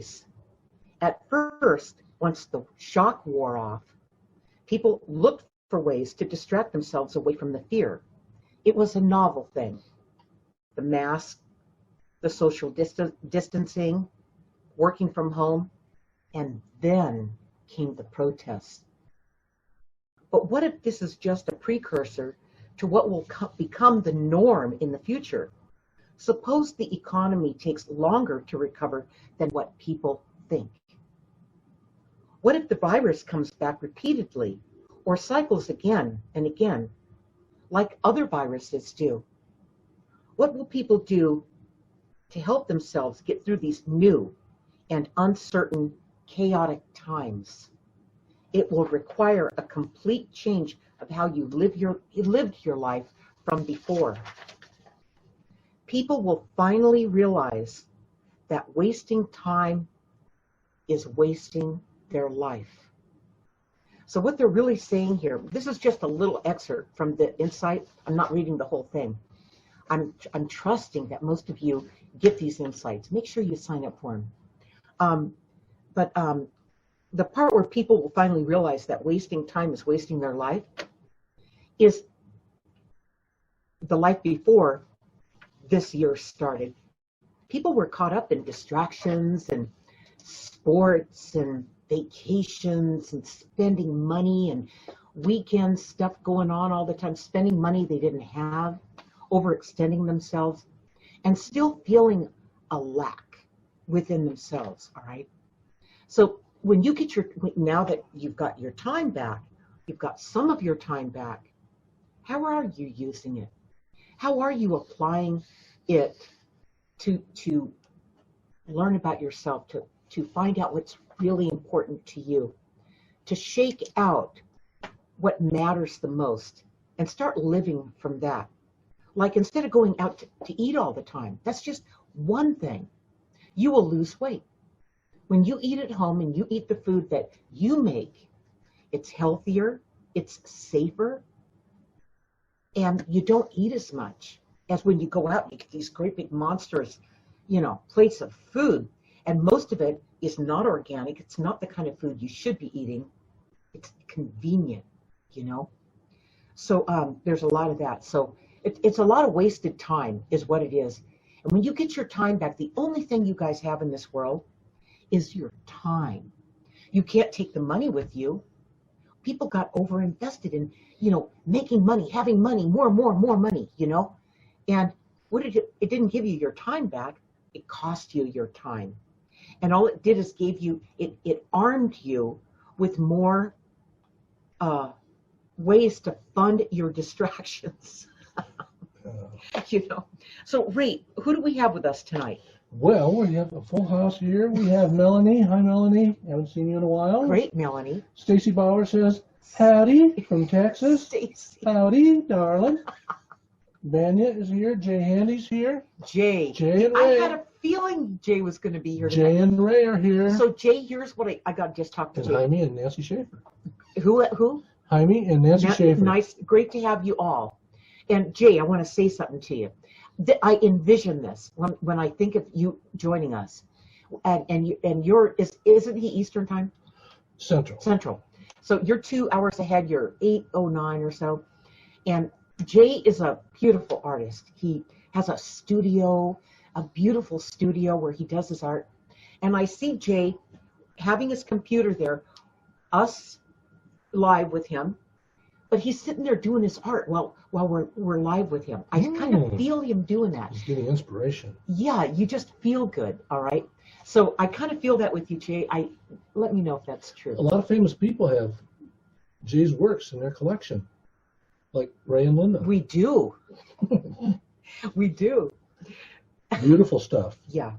choice. At first, once the shock wore off, people looked for ways to distract themselves away from the fear. It was a novel thing. The mask, the social distancing, working from home, and then came the protests. But what if this is just a precursor to what will become the norm in the future? Suppose the economy takes longer to recover than what people think. What if the virus comes back repeatedly or cycles again and again, like other viruses do? What will people do to help themselves get through these new and uncertain, chaotic times? It will require a complete change of how you lived your life from before. People will finally realize that wasting time is wasting their life. So what they're really saying here, this is just a little excerpt from the insight. I'm not reading the whole thing. I'm trusting that most of you get these insights. Make sure you sign up for them. The part where people will finally realize that wasting time is wasting their life is the life before this year started. People were caught up in distractions and sports and vacations and spending money and weekend stuff going on all the time, spending money they didn't have, overextending themselves, and still feeling a lack within themselves, all right? So when you get now that you've got your time back, you've got some of your time back, how are you using it? How are you applying it to learn about yourself, to find out what's really important to you, to shake out what matters the most and start living from that? Like, instead of going out to eat all the time, that's just one thing. You will lose weight. When you eat at home and you eat the food that you make, it's healthier, it's safer, and you don't eat as much as when you go out and you get these great big monstrous, plates of food. And most of it is not organic. It's not the kind of food you should be eating. It's convenient, So there's a lot of that. So it's a lot of wasted time is what it is. And when you get your time back, the only thing you guys have in this world is your time. You can't take the money with you. People got overinvested in, making money, having money, more money, And what did it didn't give you your time back. It cost you your time. And all it did is it armed you with more ways to fund your distractions. So Ray, who do we have with us tonight? Well, we have a full house here. We have Melanie. Hi, Melanie. Haven't seen you in a while. Great, Melanie. Stacy Bauer says, howdy from Texas. Stacy. Howdy, darling. Banya is here. Jay Handy's here. Jay and Ray. I had a feeling Jay was going to be here tonight. Jay and Ray are here. So Jay, here's what I got to just talk to and Jay. Jaime and Nancy Schaefer. Who? Jaime and Nancy Schaefer. Nice. Great to have you all. And Jay, I want to say something to you. I envision this when I think of you joining us, and you're isn't he Eastern time? Central. So you're 2 hours ahead. You're 8:09 or so, and Jay is a beautiful artist. He has a beautiful studio where he does his art, and I see Jay having his computer there, us live with him. But he's sitting there doing his art while we're live with him. I kind of feel him doing that. He's getting inspiration. Yeah, you just feel good, all right? So I kind of feel that with you, Jay. Let me know if that's true. A lot of famous people have Jay's works in their collection, like Ray and Linda. We do. We do. Beautiful stuff. Yeah.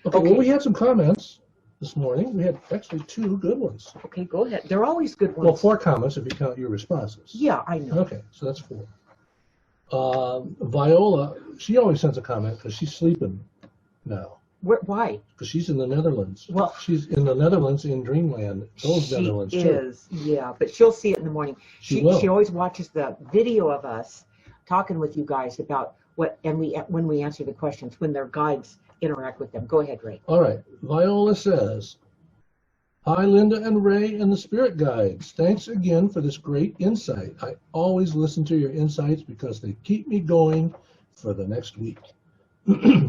Okay, well, we had some comments this morning. We had actually 2 good ones. Okay, go ahead. They're always good ones. Well, 4 comments if you count your responses. Yeah, I know. Okay, so that's 4. Viola, she always sends a comment because she's sleeping now. Why? Because she's in the Netherlands. Well, she's in the Netherlands in Dreamland. Those Netherlands she too. is, yeah, but she'll see it in the morning. She always watches the video of us talking with you guys about when we answer the questions, when their guides interact with them. Go ahead, Ray. All right. Viola says, "Hi, Linda and Ray and the Spirit Guides. Thanks again for this great insight. I always listen to your insights because they keep me going for the next week."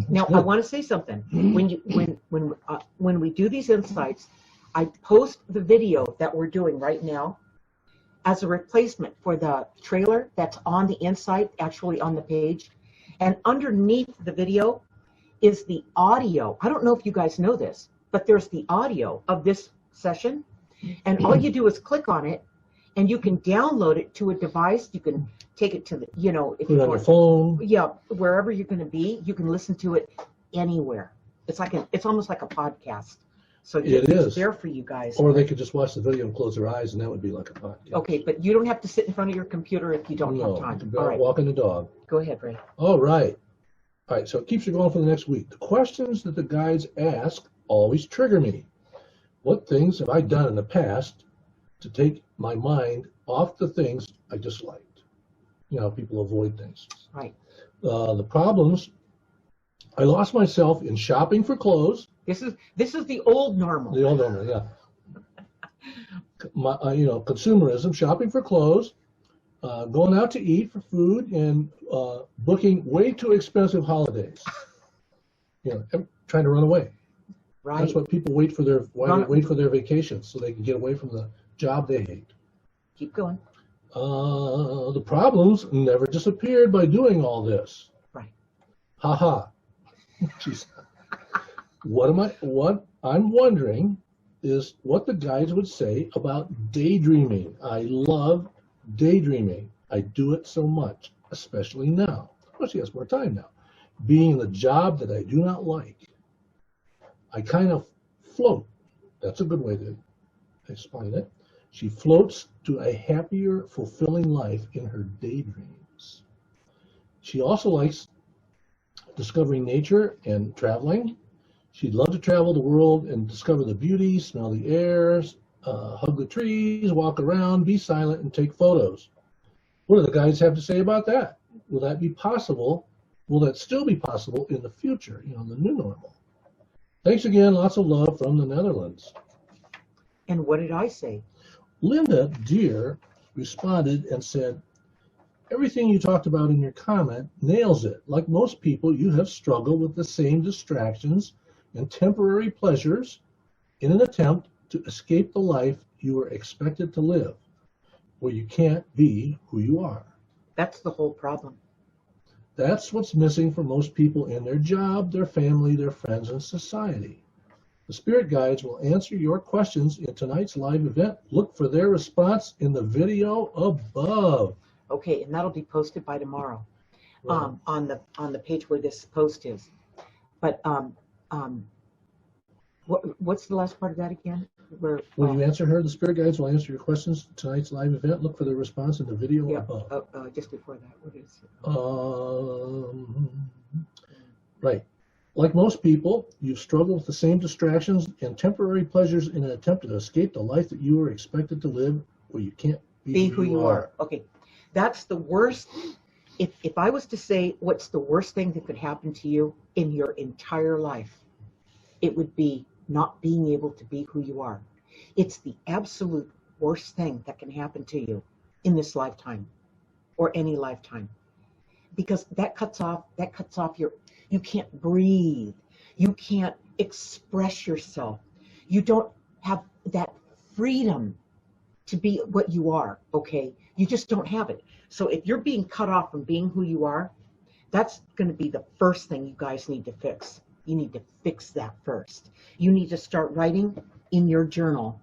Now, I want to say something. When we do these insights, I post the video that we're doing right now as a replacement for the trailer that's on the insight, actually on the page. And underneath the video is the audio. I don't know if you guys know this, but there's the audio of this session. And all you do is click on it, and you can download it to a device. You can take it to the, if Put you it on your phone. Yeah, wherever you're going to be, you can listen to it anywhere. It's almost like a podcast. So it's there for you guys. Or they could just watch the video and close their eyes, and that would be like a podcast. Okay, but you don't have to sit in front of your computer if you don't have time. No, all right. Walking the dog. Go ahead, Ray. All right. All right, so it keeps you going for the next week. The questions that the guides ask always trigger me. What things have I done in the past to take my mind off the things I disliked? People avoid things. Right. The problems, I lost myself in shopping for clothes. This is the old normal. The old normal, yeah. Consumerism, shopping for clothes, going out to eat for food, and booking way too expensive holidays. Trying to run away. Right. That's what people wait for their vacations, so they can get away from the job they hate. Keep going. The problems never disappeared by doing all this. Right. Ha. Jeez. What I'm wondering is what the guides would say about daydreaming. I love daydreaming. I do it so much, especially now. Well, she has more time now. Being the job that I do not like. I kind of float. That's a good way to explain it. She floats to a happier, fulfilling life in her daydreams. She also likes discovering nature and traveling. She'd love to travel the world and discover the beauty, smell the air, hug the trees, walk around, be silent, and take photos. What do the guides have to say about that? Will that be possible? Will that still be possible in the future, the new normal? Thanks again. Lots of love from the Netherlands. And what did I say? Linda Deir responded and said, "Everything you talked about in your comment nails it. Like most people, you have struggled with the same distractions and temporary pleasures in an attempt to escape the life you were expected to live, where you can't be who you are." That's the whole problem. That's what's missing for most people in their job, their family, their friends, and society. The Spirit Guides will answer your questions in tonight's live event. Look for their response in the video above. Okay, and that'll be posted by tomorrow, Right. on the page where this post is. But what's the last part of that again? When you answer her, the Spirit Guides will answer your questions in tonight's live event. Look for their response in the video above. Just before that, what is it? Right. Like most people, you've struggled with the same distractions and temporary pleasures in an attempt to escape the life that you were expected to live, where you can't be who you are. Okay, that's the worst. If I was to say what's the worst thing that could happen to you in your entire life, it would be not being able to be who you are. It's the absolute worst thing that can happen to you in this lifetime or any lifetime, because that cuts off you can't breathe. You can't express yourself. You don't have that freedom to be what you are, okay? You just don't have it. So if you're being cut off from being who you are, that's going to be the first thing you guys need to fix. You need to fix that first. You need to start writing in your journal.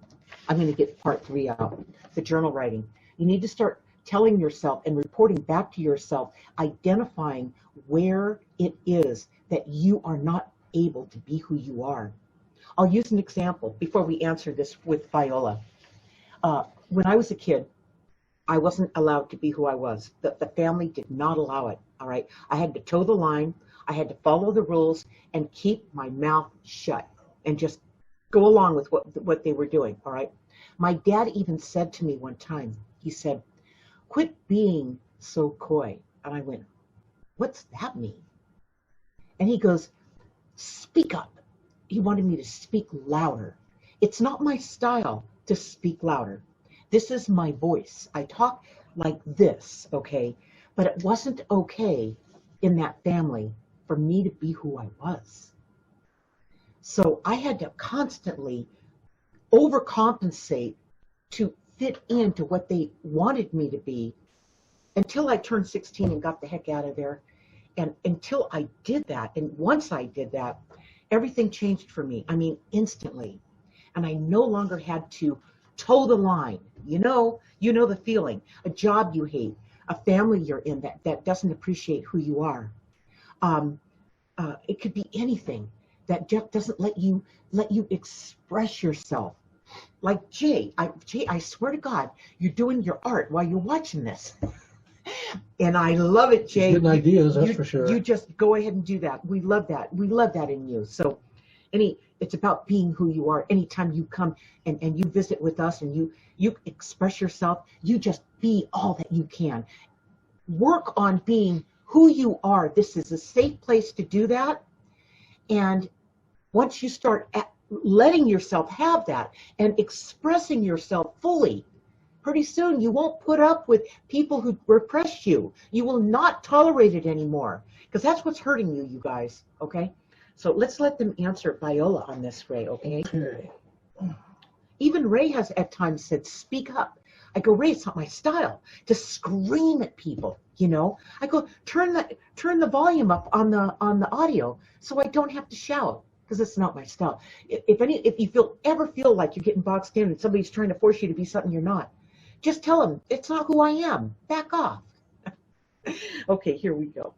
I'm going to get part 3 out, the journal writing. You need to start telling yourself and reporting back to yourself, identifying where it is that you are not able to be who you are. I'll use an example before we answer this with Viola. When I was a kid, I wasn't allowed to be who I was. The family did not allow it, all right? I had to toe the line. I had to follow the rules and keep my mouth shut and just go along with what they were doing, all right? My dad even said to me one time, he said, "Quit being so coy." And I went, "What's that mean?" And he goes, speak up. He wanted me to speak louder. It's not my style to speak louder. This is my voice. I talk like this, okay? But it wasn't okay in that family for me to be who I was. So I had to constantly overcompensate to fit into what they wanted me to be until I turned 16 and got the heck out of there. And until I did that, and once I did that, everything changed for me. I mean, instantly. And I no longer had to toe the line. You know the feeling. A job you hate, a family you're in that doesn't appreciate who you are. It could be anything that just doesn't let you express yourself. Like Jay, I swear to God, you're doing your art while you're watching this. And I love it, Jay. Getting ideas, that's for sure. You just go ahead and do that. We love that. We love that in you. So it's about being who you are. Anytime you come and you visit with us and you express yourself, you just be all that you can. Work on being who you are. This is a safe place to do that. And once you start letting yourself have that and expressing yourself fully, pretty soon you won't put up with people who repress you. You will not tolerate it anymore, because that's what's hurting you, you guys, okay? So let's let them answer Viola on this, Ray, okay? Okay. Even Ray has at times said, speak up. I go, Ray, it's not my style to scream at people, you know? I go, turn the volume up on the audio so I don't have to shout, because it's not my style. If you ever feel like you're getting boxed in and somebody's trying to force you to be something you're not, just tell them, it's not who I am. Back off. Okay, here we go.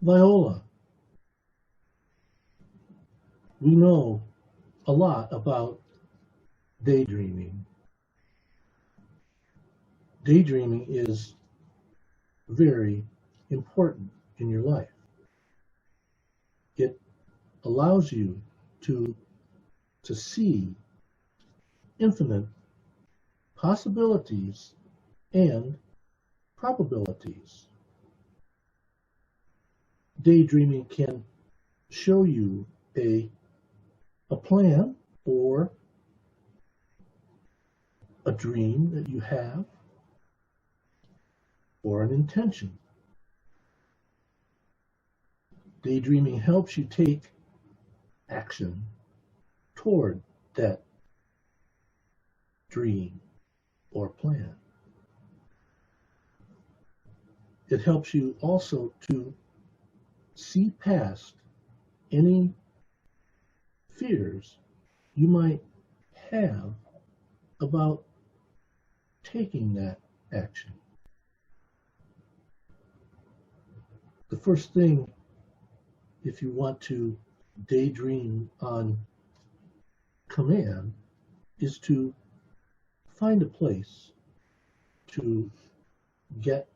Viola, we know a lot about daydreaming. Daydreaming is very important in your life. It allows you to see infinite possibilities and probabilities. Daydreaming can show you a plan or a dream that you have or an intention. Daydreaming helps you take action toward that dream or plan. It helps you also to see past any fears you might have about taking that action. The first thing, if you want to daydream on command, is to find a place to get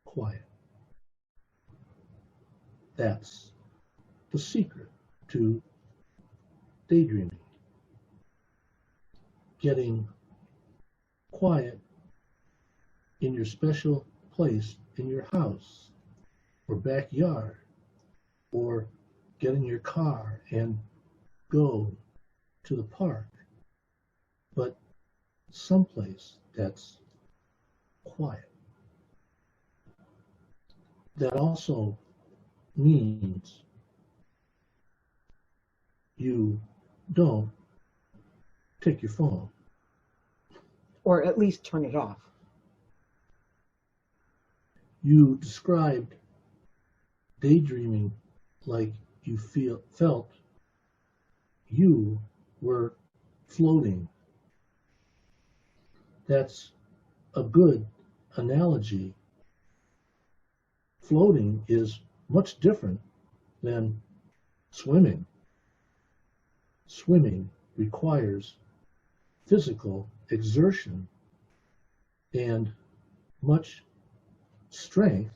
quiet. That's the secret to daydreaming. Getting quiet in your special place in your house or backyard, or get in your car and go to the park, but someplace that's quiet. That also means you don't take your phone. Or at least turn it off. You described daydreaming like you felt you were floating. That's a good analogy. Floating is much different than swimming. Swimming requires physical exertion and much strength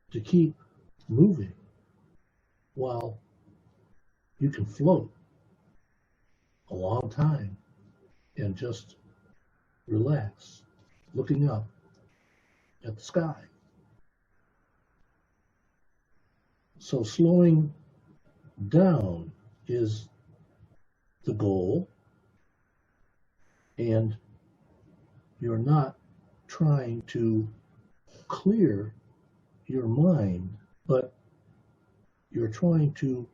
to keep moving, while you can float a long time and just relax, looking up at the sky. So slowing down is the goal, and you're not trying to clear your mind, but you're trying to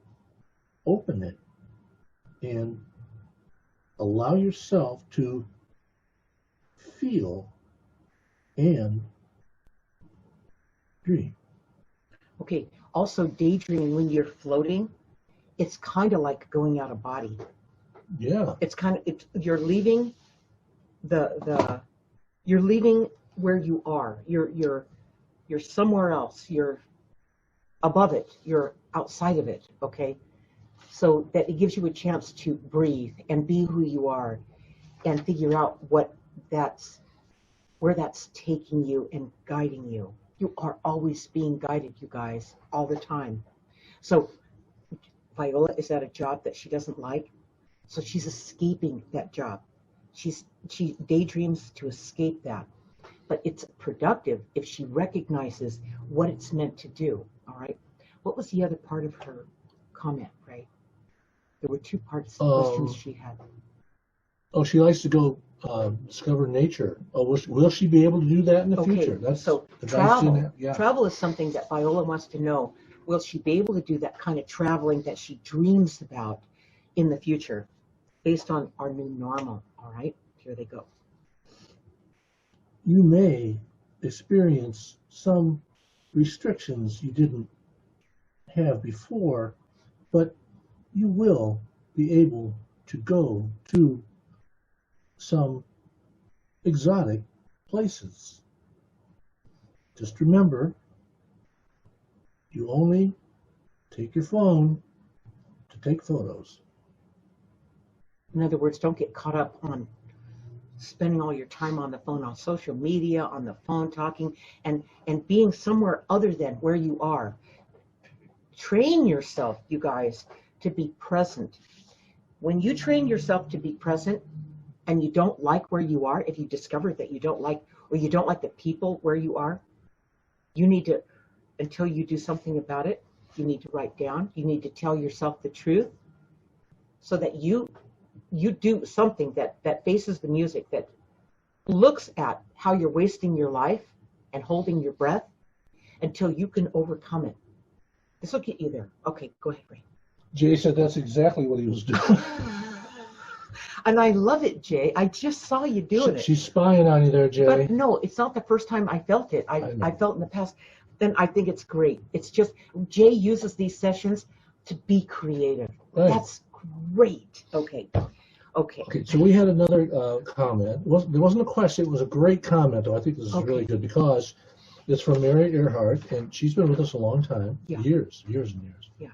open it and allow yourself to feel and dream. Okay. Also, daydreaming when you're floating, it's kind of like going out of body. Yeah. It's kind of you're leaving you're leaving where you are. You're somewhere else. You're above it. You're outside of it. Okay. So that it gives you a chance to breathe and be who you are, and figure out where that's taking you and guiding you. You are always being guided, you guys, all the time. So Viola is at a job that she doesn't like, so she's escaping that job. She daydreams to escape that, but it's productive if she recognizes what it's meant to do. All right. What was the other part of her comment, Ray? There were two parts of the questions she had. Oh, she likes to go discover nature. Oh, will she be able to do that in the future? That's so travel. Yeah. Travel is something that Viola wants to know. Will she be able to do that kind of traveling that she dreams about in the future, based on our new normal? All right, here they go. You may experience some restrictions you didn't have before, but you will be able to go to some exotic places. Just remember, you only take your phone to take photos. In other words, don't get caught up on spending all your time on the phone, on social media, on the phone, talking, and being somewhere other than where you are. Train yourself, you guys, to be present. When you train yourself to be present and you don't like where you are, if you discover that you don't like, or you don't like the people where you are, you need to, until you do something about it, you need to write down, you need to tell yourself the truth, so that you do something that faces the music, that looks at how you're wasting your life and holding your breath until you can overcome it. This will get you there. Okay, go ahead, Ray. Jay said that's exactly what he was doing. And I love it, Jay. I just saw you doing it. She's spying on you there, Jay. But no, it's not the first time I felt it. I felt in the past. Then I think it's great. It's just, Jay uses these sessions to be creative. Right. That's great. Okay, so we had another comment. There wasn't a question. It was a great comment, though. I think this is really good because it's from Mary Earhart, and she's been with us a long time, years and years. Yeah.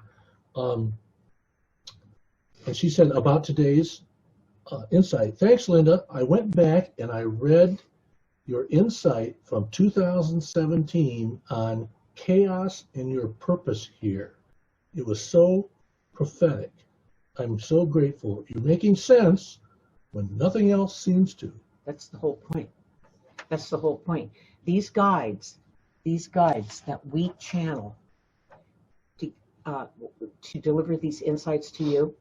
And she said about today's insight. Thanks, Linda. I went back and I read your insight from 2017 on chaos and your purpose here. It was so prophetic. I'm so grateful. You're making sense when nothing else seems to. That's the whole point. That's the whole point. These guides that we channel to deliver these insights to you,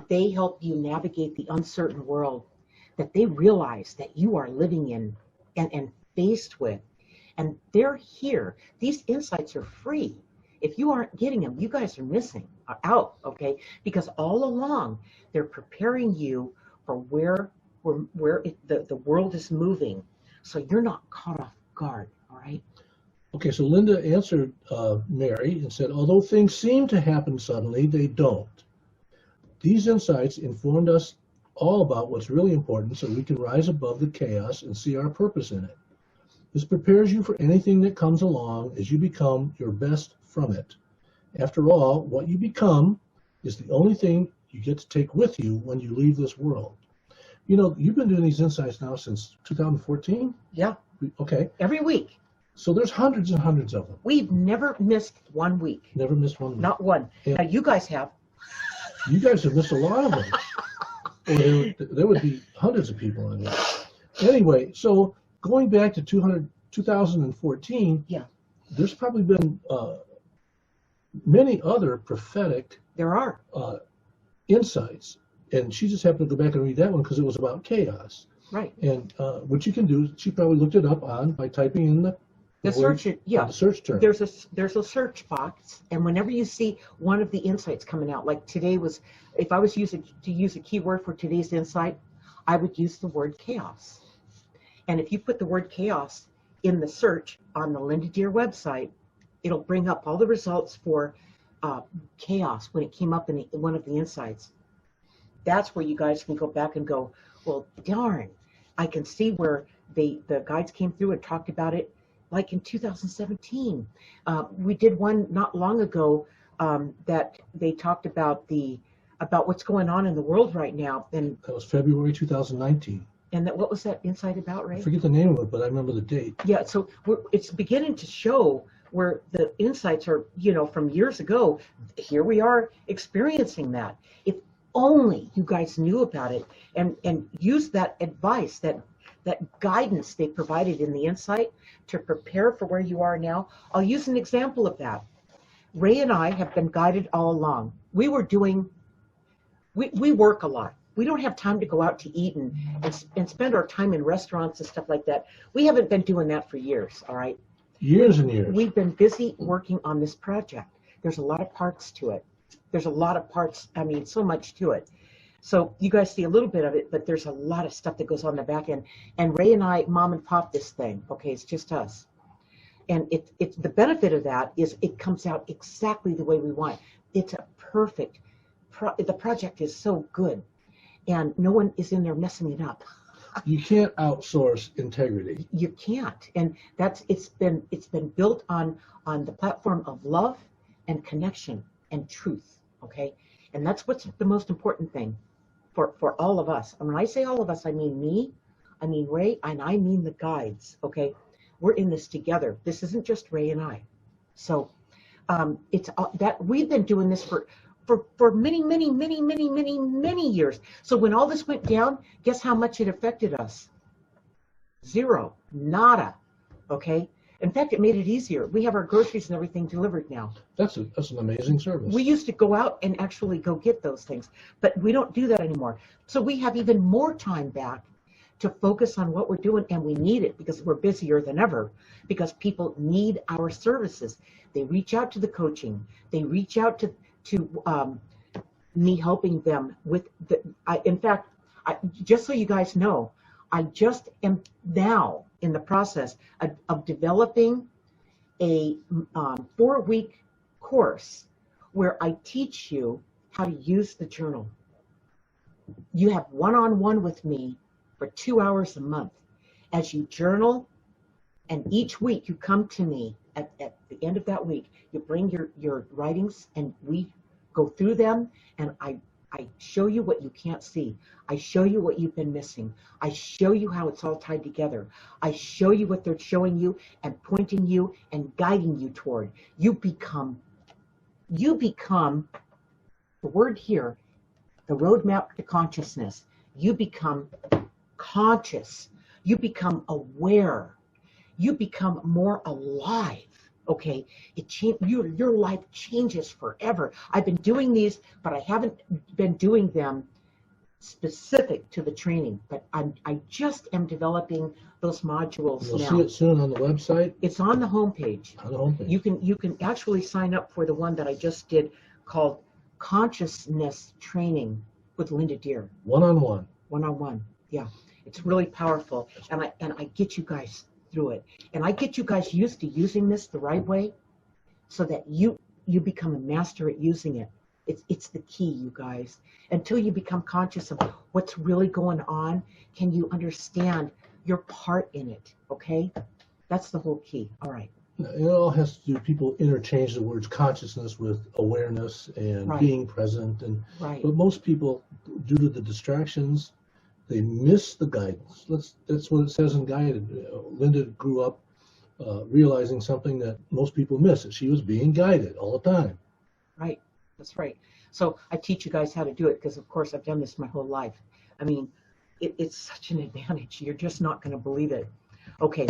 they help you navigate the uncertain world that they realize that you are living in and faced with. And they're here. These insights are free. If you aren't getting them, you guys are missing out, okay? Because all along, they're preparing you for where the world is moving, so you're not caught off guard, all right? Okay, so Linda answered Mary and said, although things seem to happen suddenly, they don't. These insights informed us all about what's really important so we can rise above the chaos and see our purpose in it. This prepares you for anything that comes along as you become your best from it. After all, what you become is the only thing you get to take with you when you leave this world. You know, you've been doing these insights now since 2014? Yeah. Okay. Every week. So there's hundreds and hundreds of them. We've never missed 1 week. Never missed 1 week. Not one. And now you guys have. You guys have missed a lot of them. There would be hundreds of people on there. Anyway, so going back to 2014, yeah, there's probably been many other prophetic There are. insights. And she just happened to go back and read that one because it was about chaos. Right. And what you can do, she probably looked it up by typing in the search. Yeah. the search term. There's a search box, and whenever you see one of the insights coming out, like today was, if I was to use a keyword for today's insight, I would use the word chaos. And if you put the word chaos in the search on the Linda Deir website, it'll bring up all the results for chaos when it came up in one of the insights. That's where you guys can go back and go, well, darn, I can see where the guides came through and talked about it, like in 2017. We did one not long ago that they talked about what's going on in the world right now. And that was February 2019. And what was that insight about, Ray? I forget the name of it, but I remember the date. Yeah, so it's beginning to show where the insights are, from years ago. Here we are experiencing that. If only you guys knew about it and used that advice, that guidance they provided in the insight to prepare for where you are now. I'll use an example of that. Ray and I have been guided all along. We work a lot. We don't have time to go out to eat and spend our time in restaurants and stuff like that. We haven't been doing that for years, all right? Years and years. We've been busy working on this project. There's a lot of parts to it. So much to it. So you guys see a little bit of it, but there's a lot of stuff that goes on the back end. And Ray and I mom and pop this thing, okay? It's just us. And it's the benefit of that is it comes out exactly the way we want. It's a perfect, the project is so good. And no one is in there messing it up. You can't outsource integrity. You can't, and it's been built on the platform of love and connection and truth. Okay, and that's what's the most important thing for all of us. And when I say all of us, I mean me, I mean Ray, and I mean the guides. Okay, we're in this together. This isn't just Ray and I. So it's that we've been doing this for many years. So when all this went down, guess how much it affected us? Zero, nada, okay? In fact, it made it easier. We have our groceries and everything delivered now. That's an amazing service. We used to go out and actually go get those things, but we don't do that anymore. So we have even more time back to focus on what we're doing, and we need it because we're busier than ever, because people need our services. They reach out to the coaching. They reach out to me helping them with just so you guys know, I just am now in the process of developing a 4-week course where I teach you how to use the journal. You have one-on-one with me for 2 hours a month as you journal, and each week you come to me at the end of that week. You bring your writings and we go through them, and I show you what you can't see. I show you what you've been missing. I show you how it's all tied together. I show you what they're showing you and pointing you and guiding you toward. You become, the word here, the roadmap to consciousness. You become conscious. You become aware. You become more alive. Okay, your life changes forever. I've been doing these, but I haven't been doing them specific to the training. But I just am developing those modules now. You'll see it soon on the website. It's on the homepage. On the homepage. You can actually sign up for the one that I just did called Consciousness Training with Linda Deir. One-on-one. One-on-one. Yeah, it's really powerful, and I get you guys through it, and I get you guys used to using this the right way, so that you become a master at using it. It's the key, you guys. Until you become conscious of what's really going on, can you understand your part in it? Okay, that's the whole key. All right. It all has to do. People interchange the words consciousness with awareness and being present, and but most people, due to the distractions, they miss the guidance. That's what it says in Guided. Linda grew up realizing something that most people miss, that she was being guided all the time. Right, that's right. So I teach you guys how to do it because, of course, I've done this my whole life. I mean, it's such an advantage. You're just not going to believe it. Okay,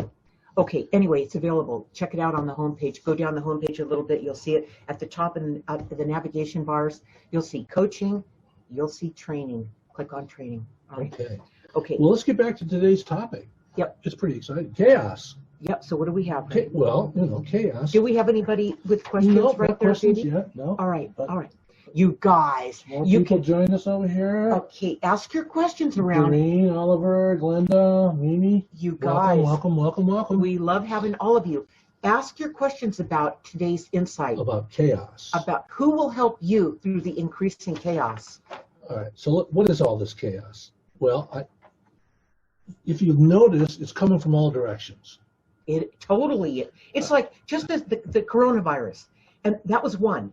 Okay, anyway, it's available. Check it out on the homepage. Go down the homepage a little bit. You'll see it at the top in the navigation bars. You'll see coaching. You'll see training. Click on training. All right. Okay. Okay. Well, let's get back to today's topic. Yep. It's pretty exciting. Chaos. Yep. So what do we have? Well, chaos. Do we have anybody with questions No, right not there, questions Phoebe? yet. No. All right. All right. You guys, More you people can. join us over here. Okay, ask your questions around. Doreen, Oliver, Glenda, Mimi. You guys, Welcome. we love having all of you. Ask your questions about today's insight, About chaos. about who will help you through the increasing chaos. All right. So what is all this chaos? Well, if you notice, it's coming from all directions. It totally. It's like just as the coronavirus, and that was one.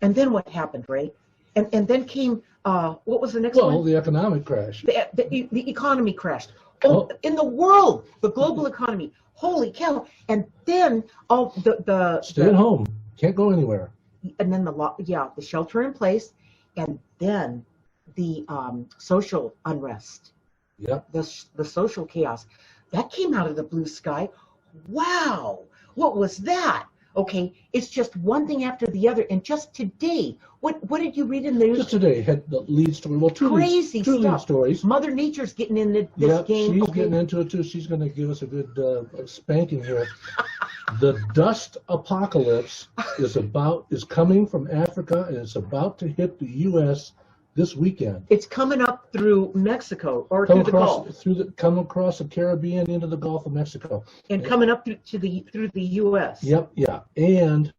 And then what happened, right? And then came what was the next one? Well, the economic crash. The economy crashed. Oh, in the world, the global economy. Holy cow! And then all the Stay at home. Can't go anywhere. And then the shelter in place, and then the social unrest. Yep. The social chaos that came out of the blue sky. Wow, what was that? Okay, it's just one thing after the other. And just today, what did you read in the news? Just today had the lead story. Well, two Crazy lead stuff. stories. Mother Nature's getting in this game. She's Okay. getting into it too. She's going to give us a good spanking here. The dust apocalypse is coming from Africa, and it's about to hit the U.S. this weekend. It's coming up through Mexico or through the Gulf, Come across the Caribbean into the Gulf of Mexico, and coming up through the U.S. Yep, yeah. And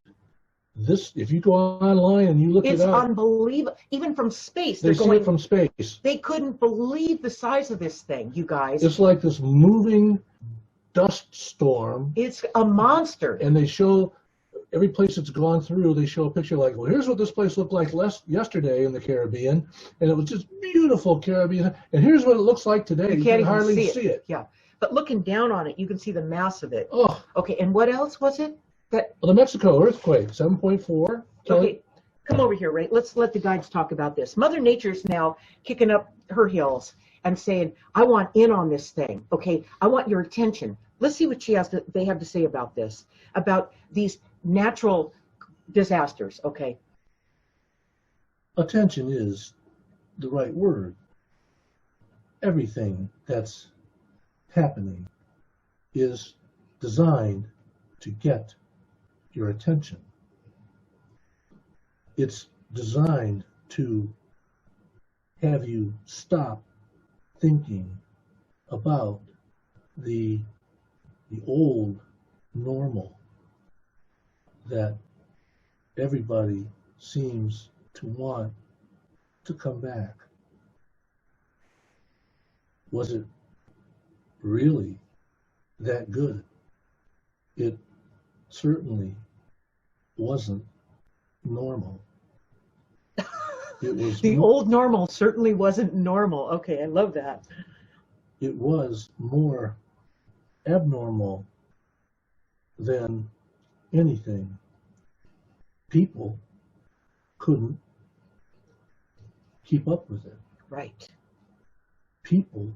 this, if you go online and you look It's it up, unbelievable. Even from space, they see it from space. They couldn't believe the size of this thing, you guys. It's like this moving dust storm. It's a monster. And they show every place it's gone through. They show a picture like, well, here's what this place looked like yesterday in the Caribbean, and it was just beautiful Caribbean. And here's what it looks like today. You can't even hardly see it. Yeah, but looking down on it, you can see the mass of it. Oh. Okay, and what else was it? Well, the Mexico earthquake, 7.4. Okay, come over here, Ray. Let's let the guides talk about this. Mother Nature's now kicking up her heels and saying, I want in on this thing. Okay, I want your attention. Let's see what they have to say about this, about these natural disasters. Okay. Attention is the right word. Everything that's happening is designed to get your attention. It's designed to have you stop thinking about the old normal that everybody seems to want to come back. Was it really that good? It certainly wasn't normal. It was the old normal certainly wasn't normal. Okay, I love that. It was more abnormal than anything. People couldn't keep up with it. Right. People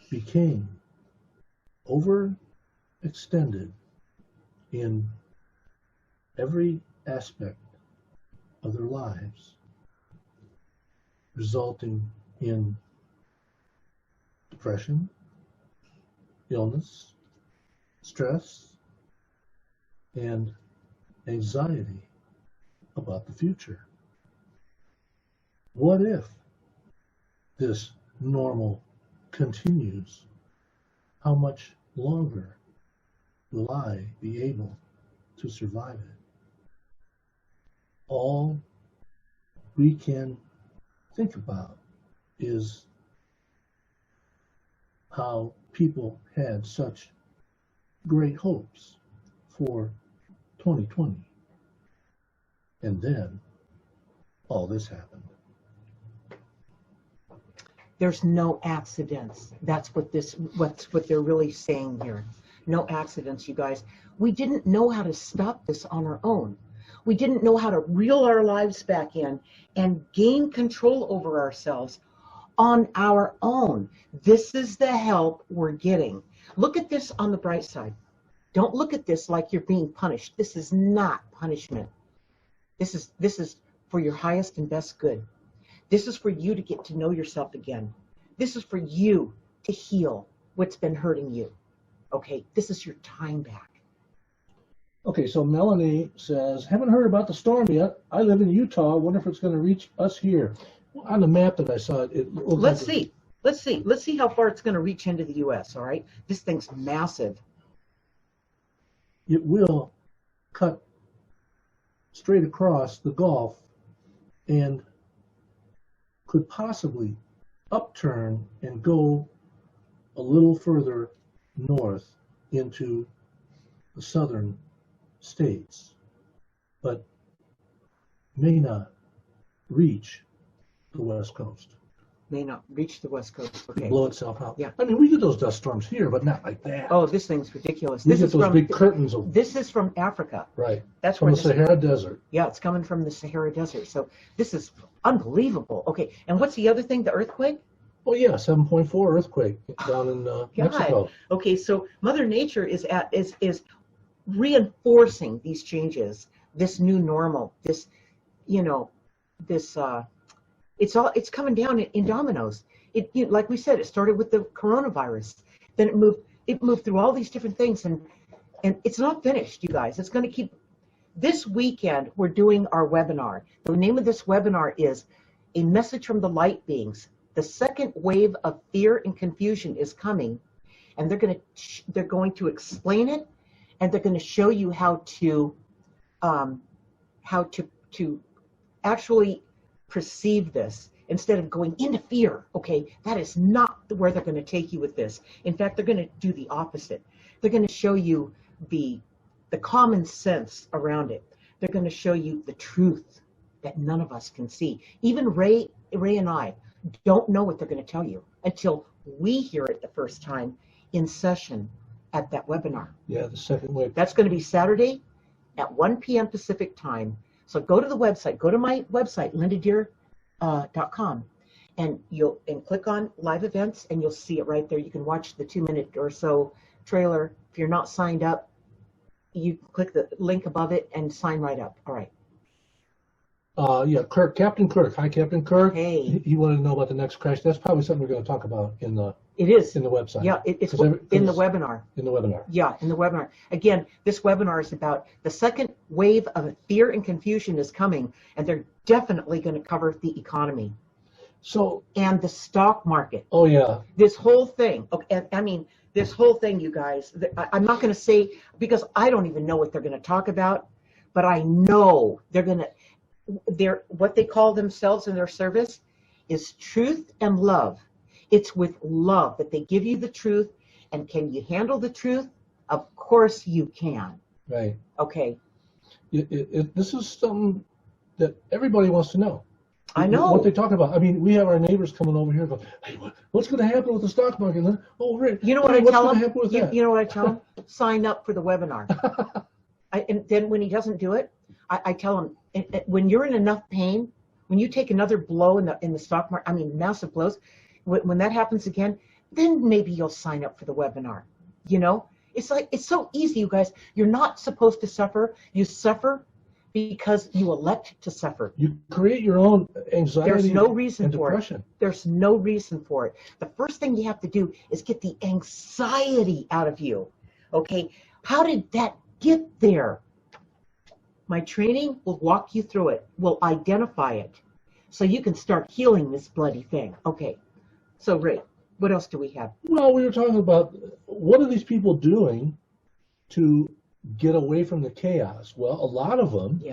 became overextended in every aspect of their lives, resulting in depression, illness, stress, and anxiety about the future. What if this normal continues? How much longer will I be able to survive it? All we can think about is how people had such great hopes for 2020. And then all this happened. There's no accidents. That's what they're really saying here. No accidents, you guys. We didn't know how to stop this on our own. We didn't know how to reel our lives back in and gain control over ourselves on our own. This is the help we're getting. Look at this on the bright side. Don't look at this like you're being punished. This is not punishment. This is for your highest and best good. This is for you to get to know yourself again. This is for you to heal what's been hurting you. Okay, this is your time back. Okay, so Melanie says, haven't heard about the storm yet. I live in Utah. Wonder if it's going to reach us here. On the map that I saw, it looked Let's see. Let's see how far it's going to reach into the U.S., all right? This thing's massive. It will cut straight across the Gulf and could possibly upturn and go a little further north into the southern states, but may not reach the West Coast. May not reach the West Coast. Okay. Blow itself out. Yeah. I mean, we get those dust storms here, but not like that. Oh, this thing's ridiculous. We This get is those from big curtains of This is from Africa. right. That's From where the this, Sahara Desert. yeah, it's coming from the Sahara Desert. So this is unbelievable. Okay, and what's the other thing? The earthquake? Oh yeah, 7.4 earthquake down in Mexico. Okay, so Mother Nature is reinforcing these changes, this new normal, this, it's coming down in dominoes. Like we said, it started with the coronavirus, then it moved through all these different things, and it's not finished, you guys. It's going to keep. This weekend we're doing our webinar. The name of this webinar is A Message from the Light Beings. The second wave of fear and confusion is coming, and they're going to explain it, and they're going to show you how to actually perceive this instead of going into fear. Okay, that is not where they're going to take you with this. In fact, they're going to do the opposite. They're going to show you the common sense around it. They're going to show you the truth that none of us can see. Even Ray and I don't know what they're going to tell you until we hear it the first time in session at that webinar. Yeah, the second wave. That's going to be Saturday at 1 p.m. Pacific time. So go to the website, go to my website, lindadeir.com, and click on live events, and you'll see it right there. You can watch the 2-minute or so trailer. If you're not signed up, you click the link above it and sign right up. All right. Yeah, Captain Kirk. Hi, Captain Kirk. Hey. He wanted to know about the next crash. That's probably something we're going to talk about in the website. Yeah, it's in the webinar. In the webinar. Yeah, in the webinar. Again, this webinar is about the second wave of fear and confusion is coming, and they're definitely going to cover the economy. So and the stock market. Oh yeah. This whole thing. Okay, I mean, this whole thing, you guys. I'm not going to say because I don't even know what they're going to talk about, but I know they're what they call themselves in their service is truth and love. It's with love that they give you the truth. And can you handle the truth? Of course you can. Right. Okay. This is something that everybody wants to know. I know. What they talk about. I mean, we have our neighbors coming over here going, hey, what's going to happen with the stock market? Oh, Rick, you know what I tell them? You know what I tell them? Sign up for the webinar. And then when he doesn't do it, I tell him, when you're in enough pain, when you take another blow in the stock market, I mean, massive blows, when that happens again, then maybe you'll sign up for the webinar. It's so easy, you guys. You're not supposed to suffer. You suffer because you elect to suffer. You create your own anxiety. There's no reason for depression. it. There's no reason for it. The first thing you have to do is get the anxiety out of you. Okay? How did that get there? My training will walk you through it, will identify it, so you can start healing this bloody thing. Okay. So, Ray, what else do we have? Well, we were talking about what are these people doing to get away from the chaos? Well, a lot of them,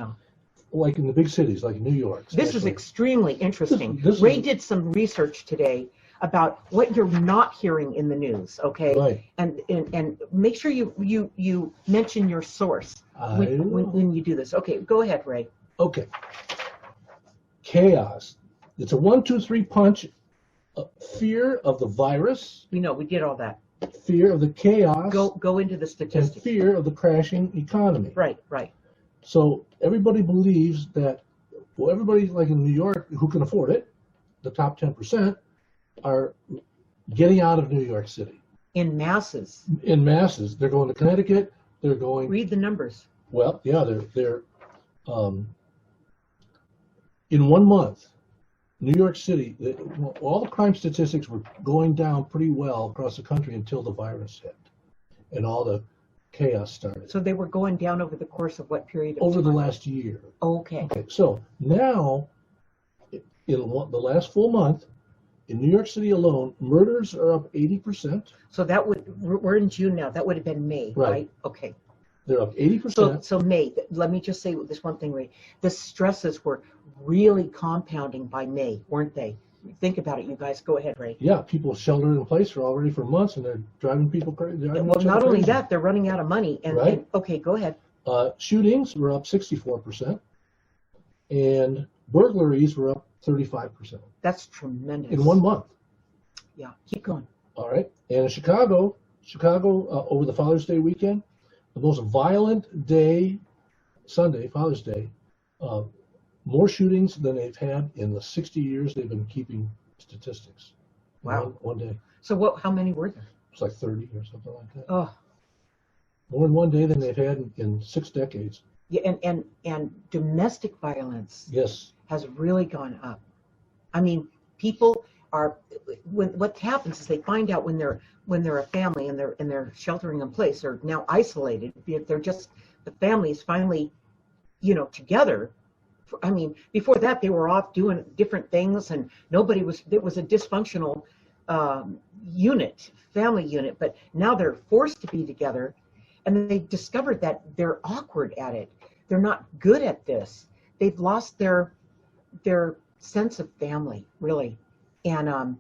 like in the big cities, like New York. Especially. This is extremely interesting. This Ray did some research today about what you're not hearing in the news, okay? Right. And make sure you mention your source when you do this. Okay, go ahead, Ray. Okay. Chaos. It's a 1, 2, 3 punch. Fear of the virus. We know, we did all that. Fear of the chaos. Go into the statistics. And fear of the crashing economy. Right. So everybody believes that, well, everybody like in New York who can afford it, the top 10%, are getting out of New York City. In masses. They're going to Connecticut, they're going. Read the numbers. Well, yeah, they're in 1 month, New York City, all the crime statistics were going down pretty well across the country until the virus hit and all the chaos started. So they were going down over the course of what period of Over time? the last year. Okay. Okay, so now, in the last full month, in New York City alone, murders are up 80%. So that we're in June now. That would have been May, right? Okay. They're up 80%. So May, let me just say this one thing, Ray. The stresses were really compounding by May, weren't they? Think about it, you guys. Go ahead, Ray. Yeah, people sheltered in place for already for months, and they're driving people crazy. Well, not only that, they're running out of money. Right. Okay, go ahead. Shootings were up 64%, and burglaries were up 35%. That's tremendous. In 1 month. Yeah, keep going. All right. And in Chicago, over the Father's Day weekend, the most violent day, Sunday, Father's Day, more shootings than they've had in the 60 years they've been keeping statistics. Wow. One day. So how many were there? It's like 30 or something like that. Oh. More in one day than they've had in 6 decades. Yeah, and domestic violence Yes. has really gone up. I mean, people are what happens is they find out when they're a family and they're sheltering in place or now isolated. They're just the family is finally, together. I mean, before that they were off doing different things and it was a dysfunctional family unit. But now they're forced to be together, and they discovered that they're awkward at it. They're not good at this. They've lost their sense of family, really, and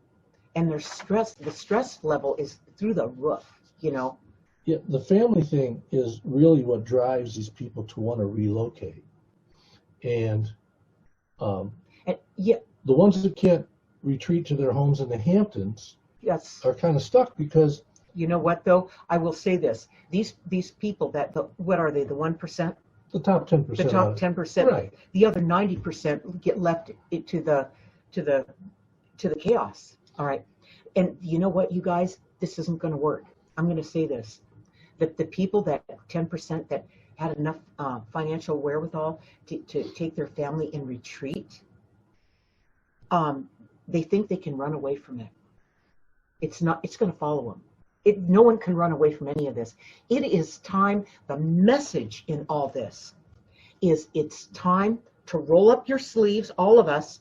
their the stress level is through the roof. Yeah, the family thing is really what drives these people to want to relocate, and yeah, the ones that can't retreat to their homes in the Hamptons yes, are kind of stuck because. You know what though? I will say this: these people what are they? The 1%. The top 10%. The top 10%. Right. The other 90% get left to the chaos. All right. And you know what, you guys? This isn't going to work. I'm going to say this: that the people, that 10% that had enough financial wherewithal to take their family in retreat, they think they can run away from it. It's not. It's going to follow them. No one can run away from any of this. It is time. The message in all this is it's time to roll up your sleeves, all of us,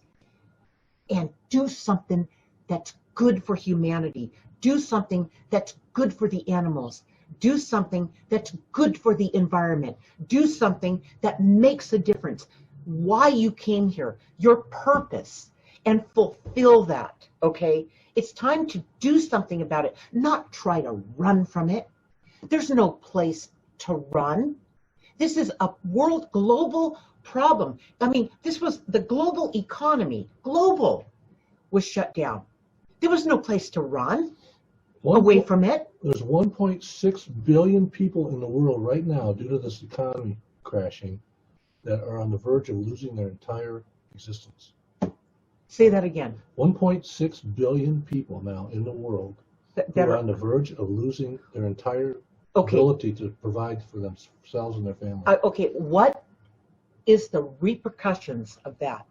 and do something that's good for humanity. Do something that's good for the animals. Do something that's good for the environment. Do something that makes a difference. Why you came here, your purpose, and fulfill that, okay? It's time to do something about it, not try to run from it. There's no place to run. This is a global problem. I mean, this was the global economy. Global was shut down. There was no place to run away from it. There's 1.6 billion people in the world right now, due to this economy crashing, that are on the verge of losing their entire existence. Say that again. 1.6 billion people now in the world that are on the verge of losing their entire ability to provide for themselves and their families. Okay, what is the repercussions of that?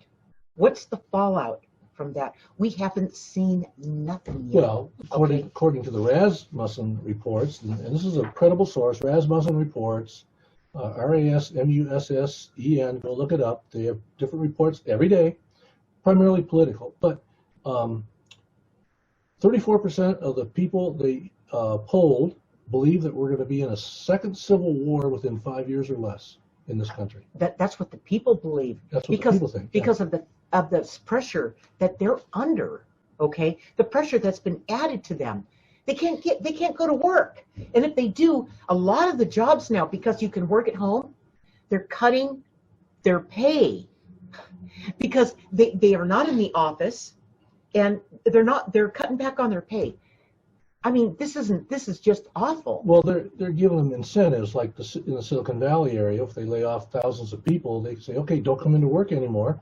What's the fallout from that? We haven't seen nothing yet. Well, according to the Rasmussen reports, and this is a credible source, Rasmussen reports, RASMUSSEN, go look it up. They have different reports every day, primarily political, but 34% of the people they polled believe that we're going to be in a second civil war within 5 years or less in this country. That's what the people believe. That's what the people think. Because of the pressure that they're under, okay? The pressure that's been added to them. They can't go to work. And if they do, a lot of the jobs now, because you can work at home, they're cutting their pay because they are not in the office, and they're cutting back on their pay. I mean, this is just awful. Well, they're giving them incentives, like in the Silicon Valley area. If they lay off thousands of people, they say, okay, don't come into work anymore.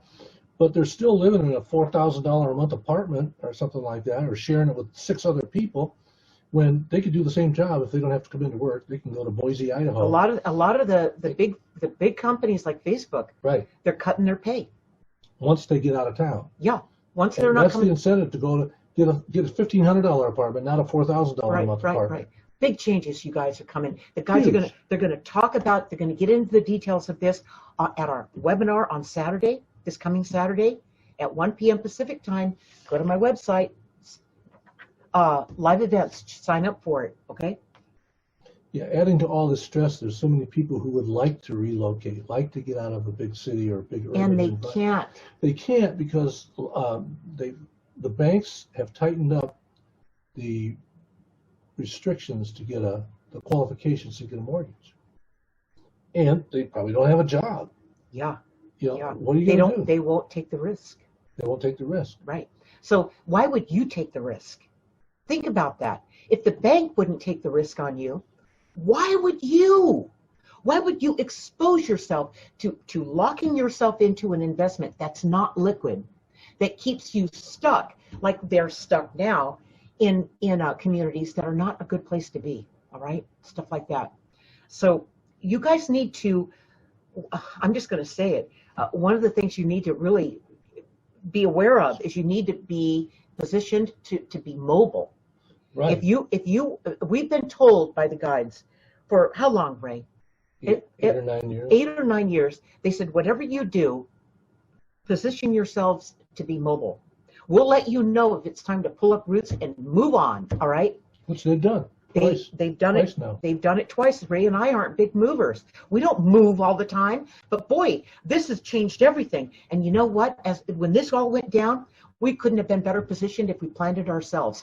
But they're still living in a $4,000 a month apartment or something like that, or sharing it with 6 other people. when they could do the same job if they don't have to come into work. They can go to Boise, Idaho. A lot of the big companies like Facebook, Right. they're cutting their pay. Once they get out of town. Yeah. Once And they're not that's coming. the incentive to go to get a $1,500 apartment, not a $4,000 a month apartment. Right. Big changes, you guys, are coming. The guys Huge. they're gonna talk about, they're gonna get into the details of this at our webinar on Saturday, this coming Saturday at 1 p.m. Pacific time. Go to my website, live events, sign up for it, okay? Yeah, adding to all this stress, there's so many people who would like to relocate, like to get out of a big city or a big urban And they environment. can't. They can't because the banks have tightened up the restrictions to get the qualifications to get a mortgage, and they probably don't have a job. Yeah. You know, Yeah. what are you going to do? They won't take the risk. They won't take the risk. Right. So why would you take the risk? Think about that. If the bank wouldn't take the risk on you, why would you? Why would you expose yourself to locking yourself into an investment that's not liquid, that keeps you stuck like they're stuck now in communities that are not a good place to be? All right, stuff like that. So you guys need to. I'm just going to say it. One of the things you need to really be aware of is you need to be positioned to be mobile. Right. We've been told by the guides for how long, Ray? 8 or 9 years. 8 or 9 years. They said, whatever you do, position yourselves to be mobile. We'll let you know if it's time to pull up roots and move on. All right. Which they've done. They've done Twice it. now. They've done it twice. Ray and I aren't big movers. We don't move all the time. But boy, this has changed everything. And you know what? When this all went down, we couldn't have been better positioned if we planned it ourselves.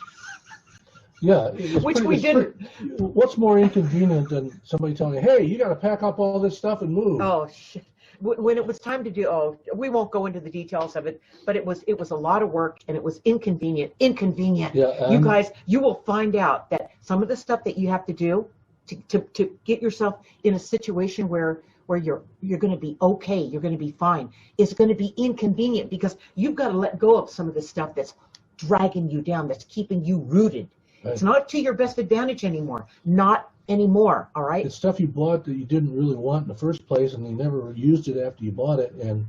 Yeah, Which we didn't. What's more inconvenient than somebody telling you, "Hey, you got to pack up all this stuff and move"? Oh, shit. When it was time to do, we won't go into the details of it, but it was a lot of work and it was inconvenient. Yeah, You guys, you will find out that some of the stuff that you have to do to get yourself in a situation where you're going to be okay, you're going to be fine, is going to be inconvenient because you've got to let go of some of the stuff that's dragging you down, that's keeping you rooted. Right. It's not to your best advantage anymore. Not anymore, all right? It's stuff you bought that you didn't really want in the first place, and you never used it after you bought it, and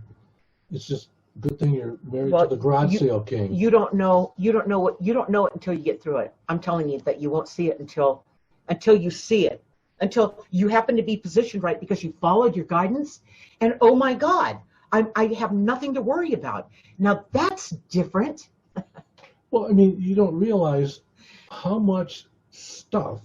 it's just a good thing you're married to the garage sale king. You don't know it until you get through it. I'm telling you that you won't see it until you see it, until you happen to be positioned right because you followed your guidance, and oh my God, I have nothing to worry about. Now that's different. Well, I mean, you don't realize how much stuff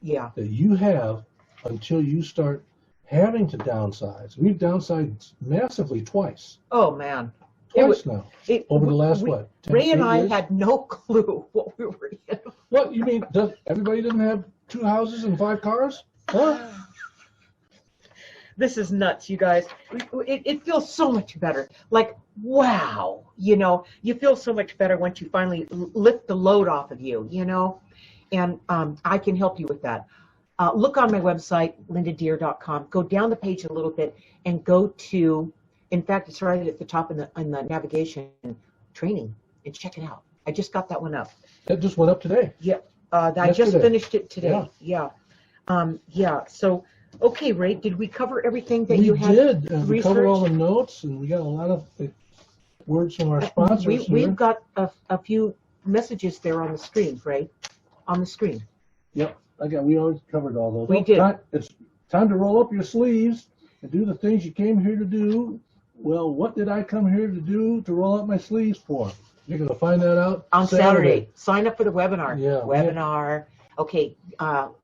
that you have until you start having to downsize. We've downsized massively twice. Oh man, Twice now. Over the last, 10, Ray and I years? had no clue what we were in. What, you mean, everybody didn't have 2 houses and 5 cars? Huh? This is nuts, you guys. It feels so much better. Like, wow, you feel so much better once you finally lift the load off of you, and I can help you with that. Look on my website, lindadeir.com. Go down the page a little bit and go to, in fact, it's right at the top in the navigation training, and check it out. I just got that one up. That just went up today. Yeah, I just finished it today. Yeah. So, okay, Ray, did we cover everything that We you had did. We researched? covered all the notes, and we got a lot of words from our sponsors here. We've got a few messages there on the screen, Ray. On the screen. Yep. We always covered all those. We did. It's time to roll up your sleeves and do the things you came here to do. Well, what did I come here to do to roll up my sleeves for? You're going to find that out on Saturday. Sign up for the webinar. Yeah. Webinar. Okay.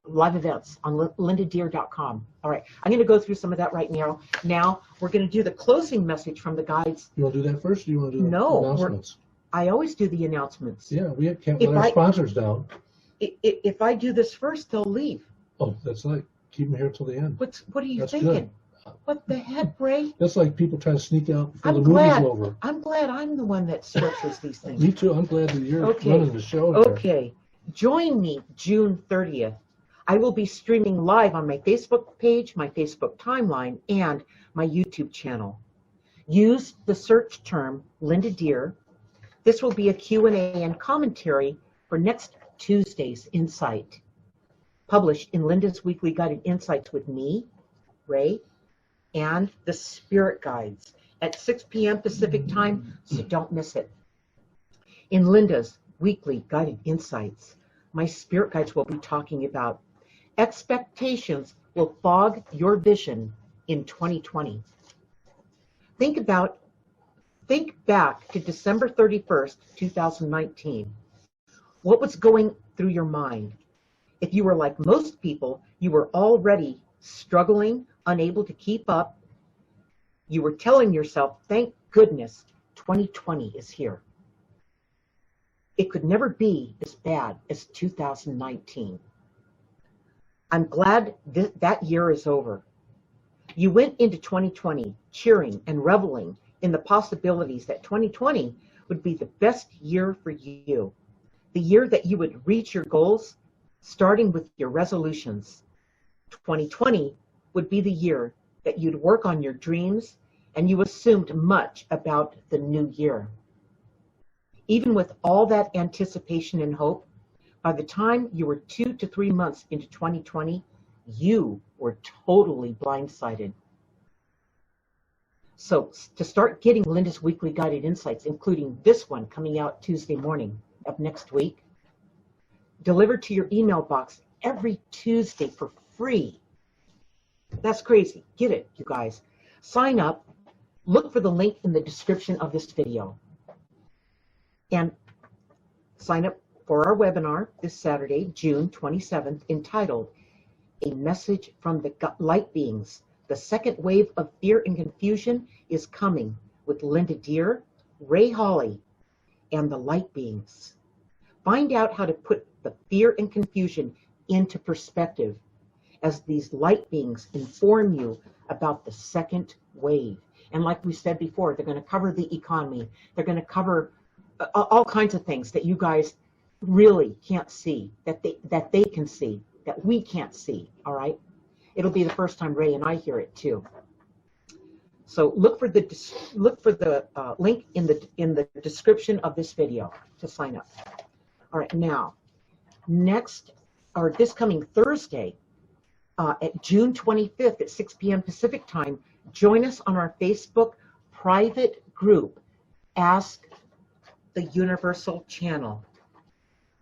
Live events on lindadeir.com. All right. I'm going to go through some of that right now. Now, we're going to do the closing message from the guides. You want to do that first, or you want to do the announcements? I always do the announcements. Yeah, we can't let our sponsors down. If I do this first, they'll leave. Oh, that's like keep them here till the end. What are you that's thinking? Good. What the heck, Ray? That's like people trying to sneak out before the movie's over. I'm glad I'm the one that structures these things. Me too. I'm glad that you're running the show here. Okay. Join me June 30th. I will be streaming live on my Facebook page, my Facebook timeline, and my YouTube channel. Use the search term Linda Deir. This will be a Q&A and commentary for next Tuesday's Insight, published in Linda's Weekly Guided Insights with me, Ray, and the Spirit Guides at 6 p.m. Pacific time, so don't miss it. In Linda's Weekly Guided Insights, my Spirit Guides will be talking about expectations will fog your vision in 2020. Think back to December 31st, 2019. What was going through your mind? If you were like most people, you were already struggling, unable to keep up. You were telling yourself, thank goodness 2020 is here. It could never be as bad as 2019. I'm glad that year is over. You went into 2020 cheering and reveling in the possibilities that 2020 would be the best year for you. The year that you would reach your goals, starting with your resolutions. 2020 would be the year that you'd work on your dreams, and you assumed much about the new year. Even with all that anticipation and hope, by the time you were 2 to 3 months into 2020, you were totally blindsided. So to start getting Linda's Weekly Guided Insights, including this one coming out Tuesday morning of next week, delivered to your email box every Tuesday for free. That's crazy. Get it, you guys. Sign up. Look for the link in the description of this video. And sign up for our webinar this Saturday, June 27th, entitled A Message from the Light Beings. The second wave of fear and confusion is coming, with Linda Deir, Ray Holly, and the Light Beings. Find out how to put the fear and confusion into perspective as these light beings inform you about the second wave. And like we said before, they're going to cover the economy. They're going to cover all kinds of things that you guys really can't see, that they can see, that we can't see. All right. It'll be the first time Ray and I hear it too. So look for the link in the description of this video to sign up. All right. Now, this coming Thursday, at June 25th at 6 p.m. Pacific time, join us on our Facebook private group, Ask the Universal Channel.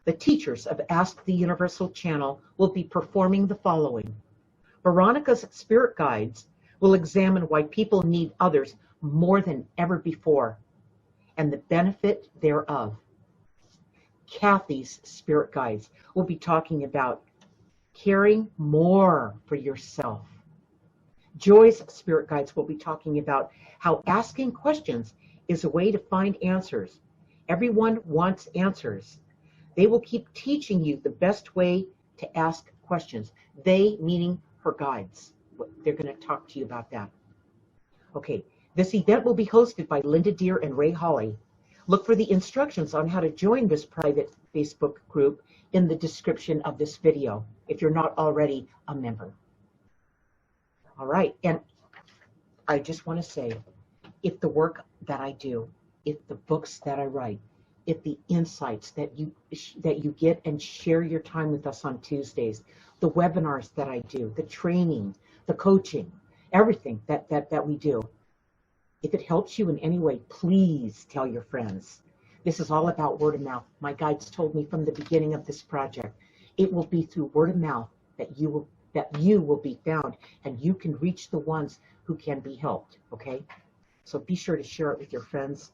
The teachers of Ask the Universal Channel will be performing the following. Veronica's Spirit Guides will examine why people need others more than ever before and the benefit thereof. Kathy's Spirit Guides will be talking about caring more for yourself. Joy's Spirit Guides will be talking about how asking questions is a way to find answers. Everyone wants answers. They will keep teaching you the best way to ask questions. They, meaning her guides. They're going to talk to you about that. Okay, this event will be hosted by Linda Deir and Ray Holly. Look for the instructions on how to join this private Facebook group in the description of this video if you're not already a member. All right, and I just want to say, if the work that I do, if the books that I write, if the insights that you get and share your time with us on Tuesdays, the webinars that I do, the training, the coaching, everything that we do, if it helps you in any way, please tell your friends. This is all about word of mouth. My guides told me from the beginning of this project, it will be through word of mouth that you will be found, and you can reach the ones who can be helped. Okay, so be sure to share it with your friends.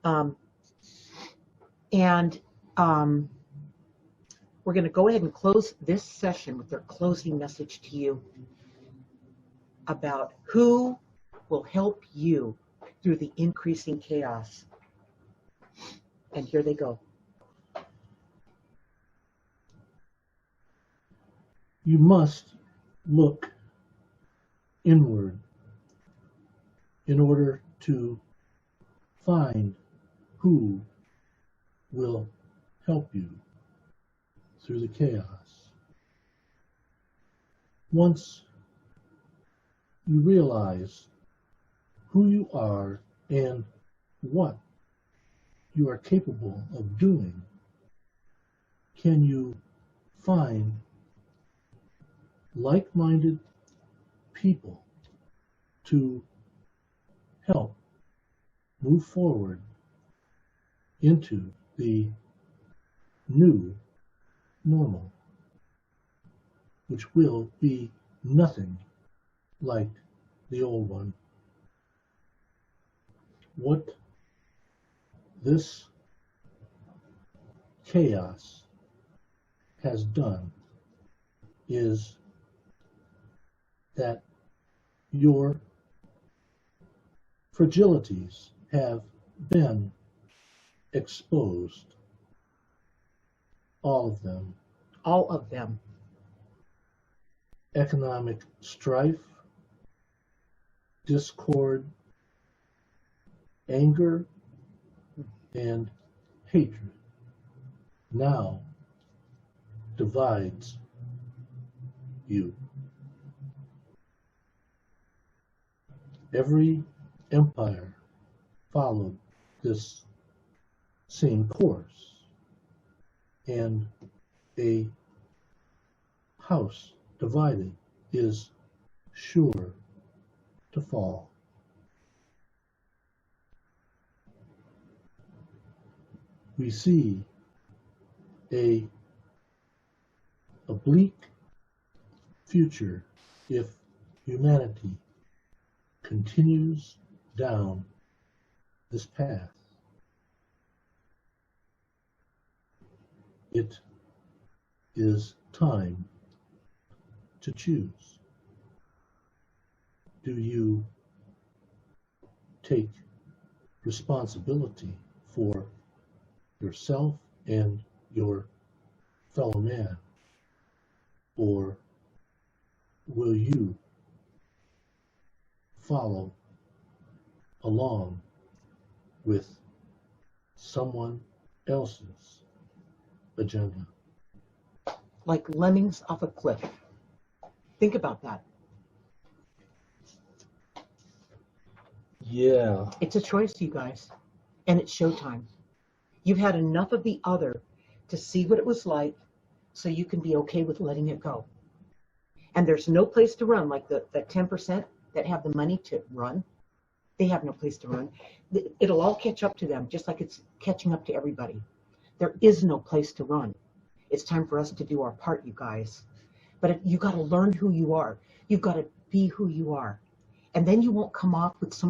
We're going to go ahead and close this session with their closing message to you about who will help you through the increasing chaos. And here they go. You must look inward in order to find who will help you through the chaos. Once you realize who you are and what you are capable of doing, can you find like-minded people to help move forward into the new normal, which will be nothing like the old one. What this chaos has done is that your fragilities have been exposed. All of them. All of them. Economic strife, discord, anger, and hatred now divides you. Every empire followed this same course, and a house divided is sure to fall. We see a bleak future if humanity continues down this path. It is time to choose. Do you take responsibility for yourself and your fellow man, or will you follow along with someone else's agenda? Like lemmings off a cliff. Think about that. Yeah. It's a choice, you guys. And it's showtime. You've had enough of the other to see what it was like so you can be okay with letting it go. And there's no place to run, like the 10% that have the money to run. They have no place to run. It'll all catch up to them, just like it's catching up to everybody. There is no place to run. It's time for us to do our part, you guys. But you got to learn who you are. You've got to be who you are. And then you won't come off with so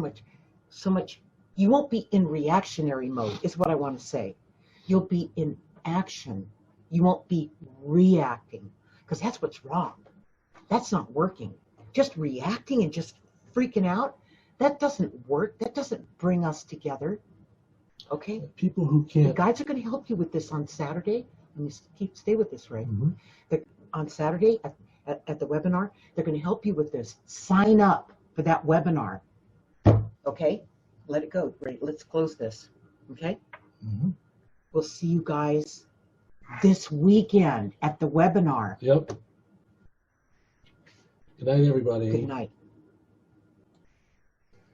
much, you won't be in reactionary mode, is what I want to say. You'll be in action. You won't be reacting, because that's what's wrong. That's not working. Just reacting and just freaking out, that doesn't work. That doesn't bring us together. Okay? People who The can't. guides are going to help you with this on Saturday. Let me stay with this, Ray. Mhm. On Saturday at the webinar, they're going to help you with this. Sign up for that webinar. Okay? Let it go. Ray, let's close this. Okay? Mhm. We'll see you guys this weekend at the webinar. Yep. Good night, everybody. Good night.